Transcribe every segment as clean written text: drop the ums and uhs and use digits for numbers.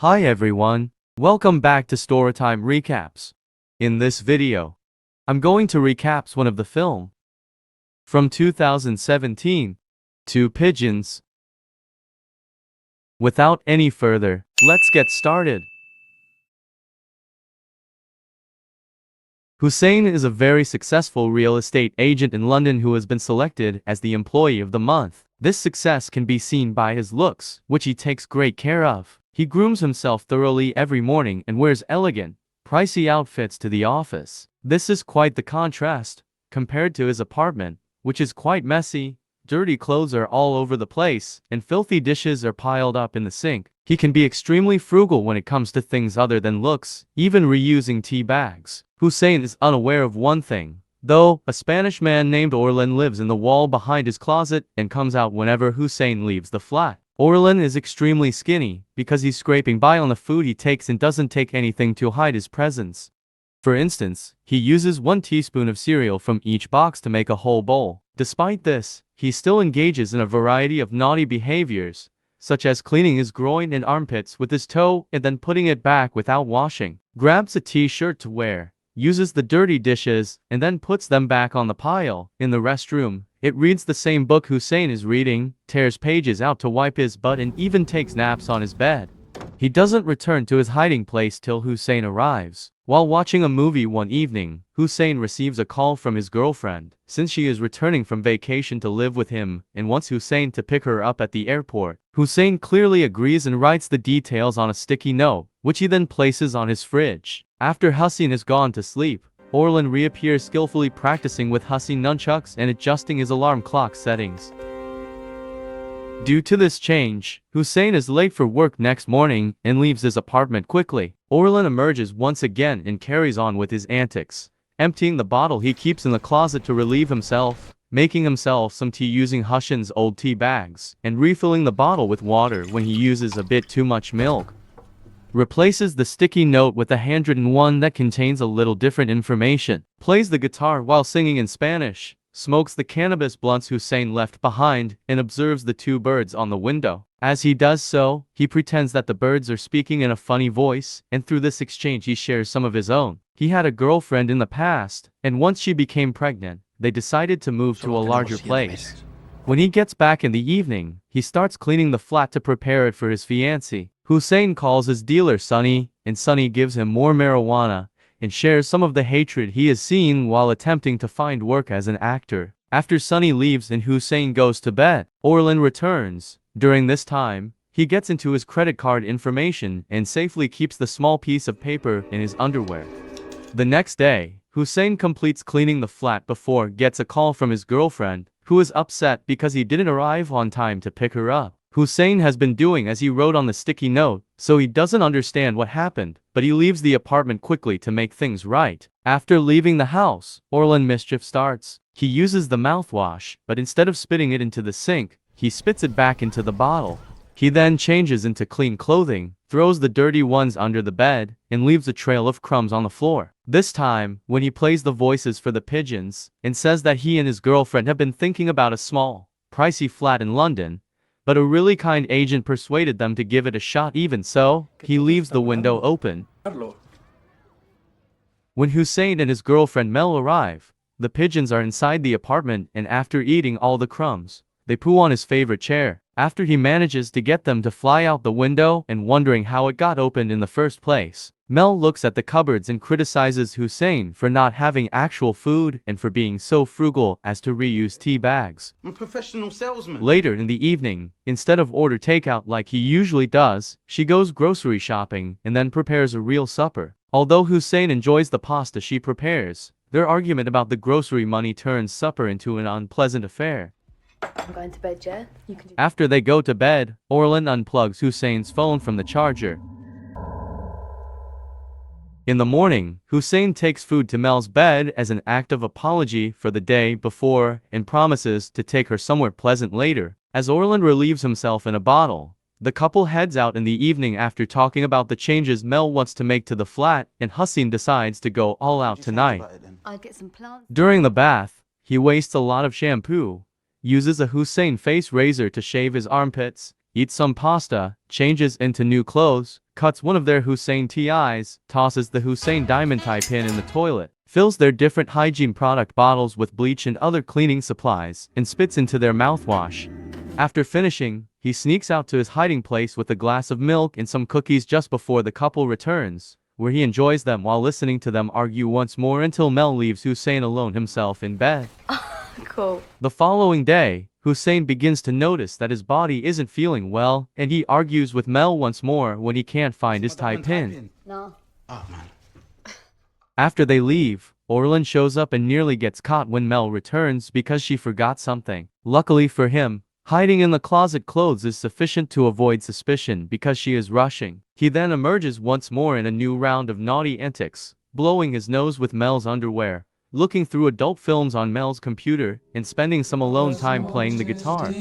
Hi everyone, welcome back to Storytime Recaps. In this video, I'm going to recap one of the film from 2017, Two Pigeons. Without any further, let's get started. Hussein is a very successful real estate agent in London who has been selected as the Employee of the Month. This success can be seen by his looks, which he takes great care of. He grooms himself thoroughly every morning and wears elegant, pricey outfits to the office. This is quite the contrast, compared to his apartment, which is quite messy. Dirty clothes are all over the place, and filthy dishes are piled up in the sink. He can be extremely frugal when it comes to things other than looks, even reusing tea bags. Hussein is unaware of one thing, though. A Spanish man named Orland lives in the wall behind his closet and comes out whenever Hussein leaves the flat. Orland is extremely skinny, because he's scraping by on the food he takes and doesn't take anything to hide his presence. For instance, he uses 1 teaspoon of cereal from each box to make a whole bowl. Despite this, he still engages in a variety of naughty behaviors, such as cleaning his groin and armpits with his toe and then putting it back without washing, grabs a t-shirt to wear, uses the dirty dishes, and then puts them back on the pile. In the restroom, it reads the same book Hussein is reading, tears pages out to wipe his butt, and even takes naps on his bed. He doesn't return to his hiding place till Hussein arrives. While watching a movie one evening, Hussein receives a call from his girlfriend, since she is returning from vacation to live with him and wants Hussein to pick her up at the airport. Hussein clearly agrees and writes the details on a sticky note, which he then places on his fridge. After Hussein has gone to sleep, Orland reappears, skillfully practicing with Hussein nunchucks and adjusting his alarm clock settings. Due to this change, Hussein is late for work next morning and leaves his apartment quickly. Orland emerges once again and carries on with his antics, emptying the bottle he keeps in the closet to relieve himself, making himself some tea using Hussein's old tea bags, and refilling the bottle with water when he uses a bit too much milk. Replaces the sticky note with a handwritten one that contains a little different information. Plays the guitar while singing in Spanish. Smokes the cannabis blunts Hussein left behind, and observes the 2 birds on the window. As he does so, he pretends that the birds are speaking in a funny voice, and through this exchange he shares some of his own. He had a girlfriend in the past, and once she became pregnant, they decided to move to a larger place. When he gets back in the evening, he starts cleaning the flat to prepare it for his fiancée. Hussein calls his dealer Sonny, and Sonny gives him more marijuana, and shares some of the hatred he has seen while attempting to find work as an actor. After Sonny leaves and Hussein goes to bed, Orland returns. During this time, he gets into his credit card information and safely keeps the small piece of paper in his underwear. The next day, Hussein completes cleaning the flat before gets a call from his girlfriend, who is upset because he didn't arrive on time to pick her up. Hussein has been doing as he wrote on the sticky note, so he doesn't understand what happened, but he leaves the apartment quickly to make things right. After leaving the house, Orland mischief starts. He uses the mouthwash, but instead of spitting it into the sink, he spits it back into the bottle. He then changes into clean clothing, throws the dirty ones under the bed, and leaves a trail of crumbs on the floor. This time, when he plays the voices for the pigeons, and says that he and his girlfriend have been thinking about a small, pricey flat in London, but a really kind agent persuaded them to give it a shot. Even so, he leaves the window open. When Hussein and his girlfriend Mel arrive, the pigeons are inside the apartment, and after eating all the crumbs, they poo on his favorite chair. After he manages to get them to fly out the window and wondering how it got opened in the first place, Mel looks at the cupboards and criticizes Hussein for not having actual food and for being so frugal as to reuse tea bags. I'm a professional salesman. Later in the evening, instead of order takeout like he usually does, she goes grocery shopping and then prepares a real supper. Although Hussein enjoys the pasta she prepares, their argument about the grocery money turns supper into an unpleasant affair. I'm going to bed, yeah? You can do. After they go to bed, Orland unplugs Hussein's phone from the charger. In the morning, Hussein takes food to Mel's bed as an act of apology for the day before and promises to take her somewhere pleasant later. As Orland relieves himself in a bottle, the couple heads out in the evening after talking about the changes Mel wants to make to the flat, and Hussein decides to go all out tonight. I'll get some plants. During the bath, he wastes a lot of shampoo, uses a Hussein face razor to shave his armpits, eats some pasta, changes into new clothes, cuts one of their Hussein TIs, tosses the Hussein diamond tie pin in the toilet, fills their different hygiene product bottles with bleach and other cleaning supplies, and spits into their mouthwash. After finishing, he sneaks out to his hiding place with a glass of milk and some cookies just before the couple returns, where he enjoys them while listening to them argue once more until Mel leaves Hussein alone himself in bed. Cool. The following day, Hussein begins to notice that his body isn't feeling well, and he argues with Mel once more when he can't find his tie pin. No. Oh, man. After they leave, Orland shows up and nearly gets caught when Mel returns because she forgot something. Luckily for him, hiding in the closet clothes is sufficient to avoid suspicion because she is rushing. He then emerges once more in a new round of naughty antics, blowing his nose with Mel's underwear, looking through adult films on Mel's computer, and spending some alone time playing the guitar.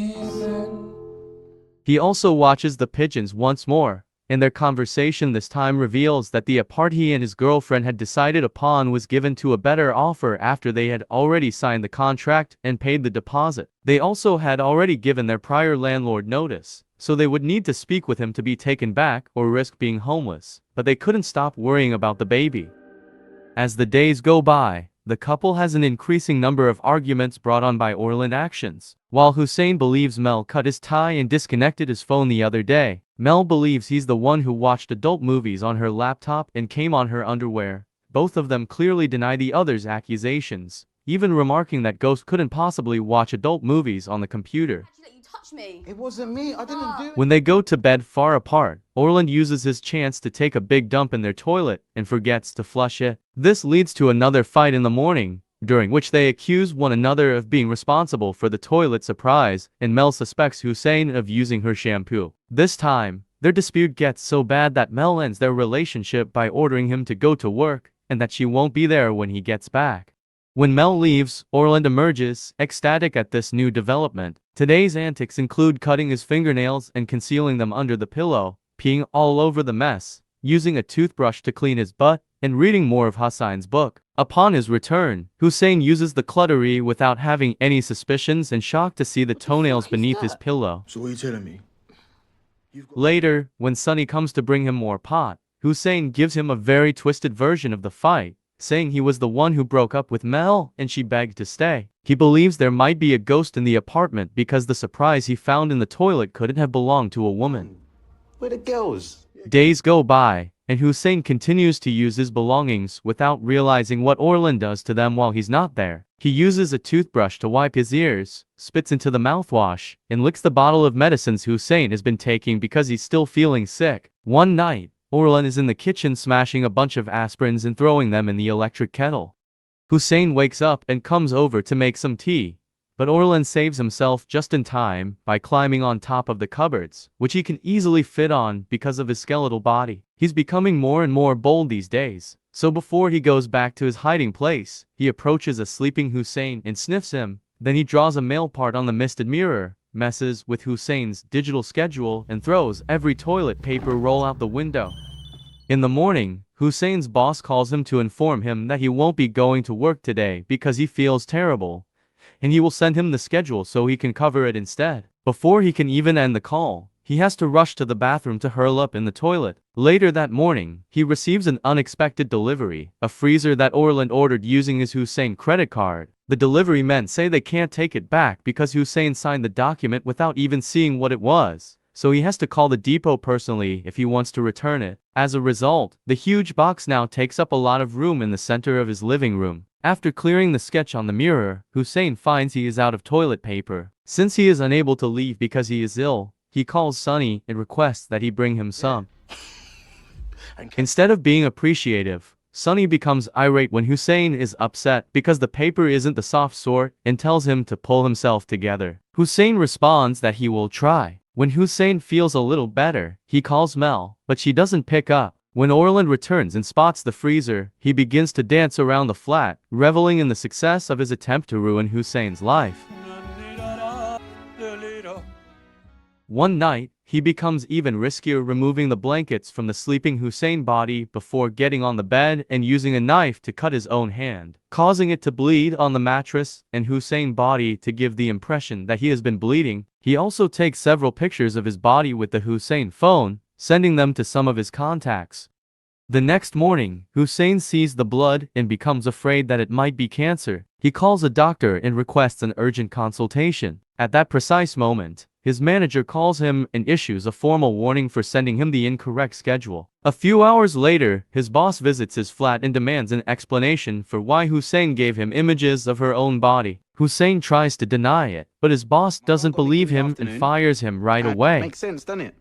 He also watches the pigeons once more, and their conversation this time reveals that the apart he and his girlfriend had decided upon was given to a better offer after they had already signed the contract and paid the deposit. They also had already given their prior landlord notice, so they would need to speak with him to be taken back or risk being homeless, but they couldn't stop worrying about the baby. As the days go by, the couple has an increasing number of arguments brought on by Orland actions. While Hussein believes Mel cut his tie and disconnected his phone the other day, Mel believes he's the one who watched adult movies on her laptop and came on her underwear. Both of them clearly deny the other's accusations, even remarking that Ghost couldn't possibly watch adult movies on the computer. Let you touch me. It wasn't me. I didn't do it. When they go to bed far apart, Orland uses his chance to take a big dump in their toilet and forgets to flush it. This leads to another fight in the morning, during which they accuse one another of being responsible for the toilet surprise, and Mel suspects Hussein of using her shampoo. This time, their dispute gets so bad that Mel ends their relationship by ordering him to go to work, and that she won't be there when he gets back. When Mel leaves, Orland emerges, ecstatic at this new development. Today's antics include cutting his fingernails and concealing them under the pillow, peeing all over the mess, using a toothbrush to clean his butt, and reading more of Hassan's book. Upon his return, Hussein uses the cluttery without having any suspicions and shocked to see the toenails beneath his pillow. So what are you telling me? Later, when Sonny comes to bring him more pot, Hussein gives him a very twisted version of the fight, saying he was the one who broke up with Mel and she begged to stay. He believes there might be a ghost in the apartment because the surprise he found in the toilet couldn't have belonged to a woman. Where the girls? Days go by, and Hussein continues to use his belongings without realizing what Orland does to them while he's not there. He uses a toothbrush to wipe his ears, spits into the mouthwash, and licks the bottle of medicines Hussein has been taking because he's still feeling sick. One night, Orland is in the kitchen smashing a bunch of aspirins and throwing them in the electric kettle. Hussein wakes up and comes over to make some tea, but Orland saves himself just in time by climbing on top of the cupboards, which he can easily fit on because of his skeletal body. He's becoming more and more bold these days, so before he goes back to his hiding place, he approaches a sleeping Hussein and sniffs him. Then he draws a male part on the misted mirror, messes with Hussein's digital schedule, and throws every toilet paper roll out the window. In the morning, Hussein's boss calls him to inform him that he won't be going to work today because he feels terrible, and he will send him the schedule so he can cover it instead. Before he can even end the call, he has to rush to the bathroom to hurl up in the toilet. Later that morning, he receives an unexpected delivery, a freezer that Orland ordered using his Hussein credit card. The delivery men say they can't take it back because Hussein signed the document without even seeing what it was, so he has to call the depot personally if he wants to return it. As a result, the huge box now takes up a lot of room in the center of his living room. After clearing the sketch on the mirror, Hussein finds he is out of toilet paper. Since he is unable to leave because he is ill, he calls Sonny and requests that he bring him some. Instead of being appreciative, Sonny becomes irate when Hussein is upset because the paper isn't the soft sort and tells him to pull himself together. Hussein responds that he will try. When Hussein feels a little better, he calls Mel, but she doesn't pick up. When Orland returns and spots the freezer, he begins to dance around the flat, reveling in the success of his attempt to ruin Hussein's life. One night, He becomes even riskier, removing the blankets from the sleeping Hussein body before getting on the bed and using a knife to cut his own hand, causing it to bleed on the mattress and Hussein body to give the impression that he has been bleeding. He also takes several pictures of his body with the Hussein phone, sending them to some of his contacts. The next morning, Hussein sees the blood and becomes afraid that it might be cancer. He calls a doctor and requests an urgent consultation. At that precise moment, his manager calls him and issues a formal warning for sending him the incorrect schedule. A few hours later, his boss visits his flat and demands an explanation for why Hussein gave him images of her own body. Hussein tries to deny it, but his boss doesn't believe him and fires him right away. Makes sense, doesn't it?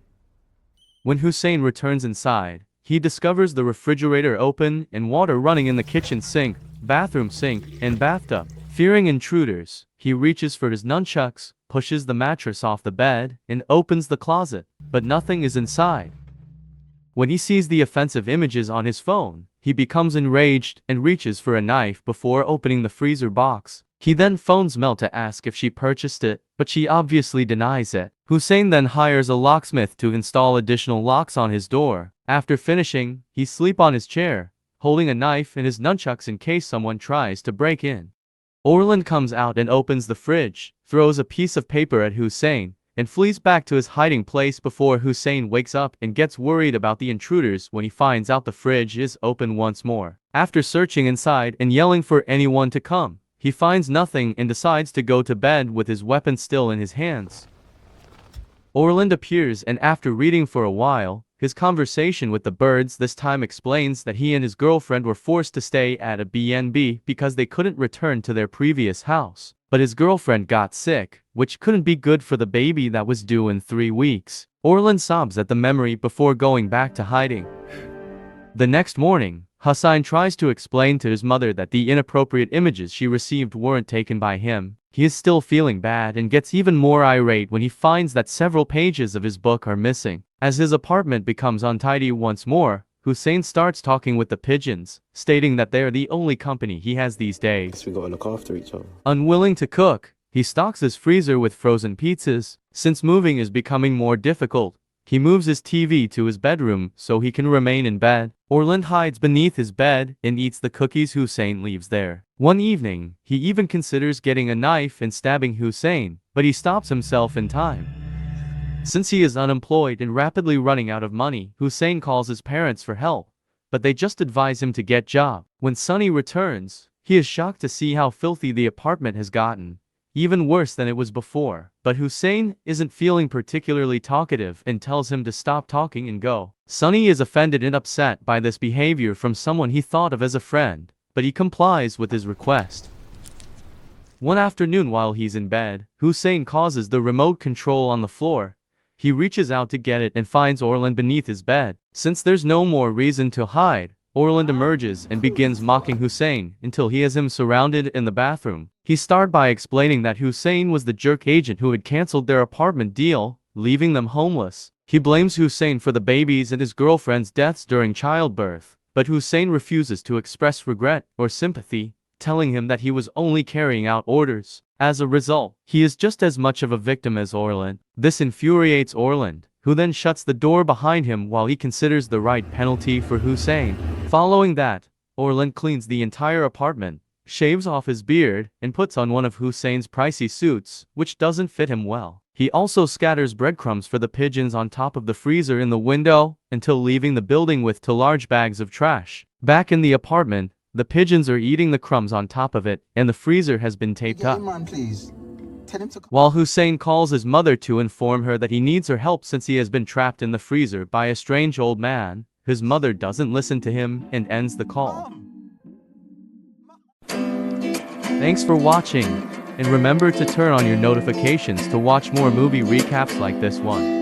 When Hussein returns inside, he discovers the refrigerator open and water running in the kitchen sink, bathroom sink, and bathtub. Fearing intruders, he reaches for his nunchucks, pushes the mattress off the bed, and opens the closet, but nothing is inside. When he sees the offensive images on his phone, he becomes enraged and reaches for a knife before opening the freezer box. He then phones Mel to ask if she purchased it, but she obviously denies it. Hussein then hires a locksmith to install additional locks on his door. After finishing, he sleeps on his chair, holding a knife and his nunchucks in case someone tries to break in. Orland comes out and opens the fridge, throws a piece of paper at Hussein, and flees back to his hiding place before Hussein wakes up and gets worried about the intruders when he finds out the fridge is open once more. After searching inside and yelling for anyone to come, he finds nothing and decides to go to bed with his weapon still in his hands. Orland appears and after reading for a while, his conversation with the birds this time explains that he and his girlfriend were forced to stay at a B&B because they couldn't return to their previous house. But his girlfriend got sick, which couldn't be good for the baby that was due in 3 weeks. Orland sobs at the memory before going back to hiding. The next morning, Hussein tries to explain to his mother that the inappropriate images she received weren't taken by him. He is still feeling bad and gets even more irate when he finds that several pages of his book are missing. As his apartment becomes untidy once more, Hussein starts talking with the pigeons, stating that they are the only company he has these days. Guess we gotta look after each other. Unwilling to cook, he stocks his freezer with frozen pizzas. Since moving is becoming more difficult, he moves his TV to his bedroom so he can remain in bed. Orland hides beneath his bed and eats the cookies Hussein leaves there. One evening, he even considers getting a knife and stabbing Hussein, but he stops himself in time. Since he is unemployed and rapidly running out of money, Hussein calls his parents for help, but they just advise him to get job. When Sonny returns, he is shocked to see how filthy the apartment has gotten, even worse than it was before. But Hussein isn't feeling particularly talkative and tells him to stop talking and go. Sonny is offended and upset by this behavior from someone he thought of as a friend, but he complies with his request. One afternoon while he's in bed, Hussein causes the remote control on the floor. He reaches out to get it and finds Orland beneath his bed. Since there's no more reason to hide, Orland emerges and begins mocking Hussein until he has him surrounded in the bathroom. He starts by explaining that Hussein was the jerk agent who had cancelled their apartment deal, leaving them homeless. He blames Hussein for the babies and his girlfriend's deaths during childbirth, but Hussein refuses to express regret or sympathy, telling him that he was only carrying out orders. As a result, he is just as much of a victim as Orland. This infuriates Orland, who then shuts the door behind him while he considers the right penalty for Hussein. Following that, Orland cleans the entire apartment, shaves off his beard, and puts on one of Hussein's pricey suits, which doesn't fit him well. He also scatters breadcrumbs for the pigeons on top of the freezer in the window, until leaving the building with 2 large bags of trash. Back in the apartment, the pigeons are eating the crumbs on top of it, and the freezer has been taped up. While Hussein calls his mother to inform her that he needs her help since he has been trapped in the freezer by a strange old man, his mother doesn't listen to him and ends the call. Thanks for watching, and remember to turn on your notifications to watch more movie recaps like this one.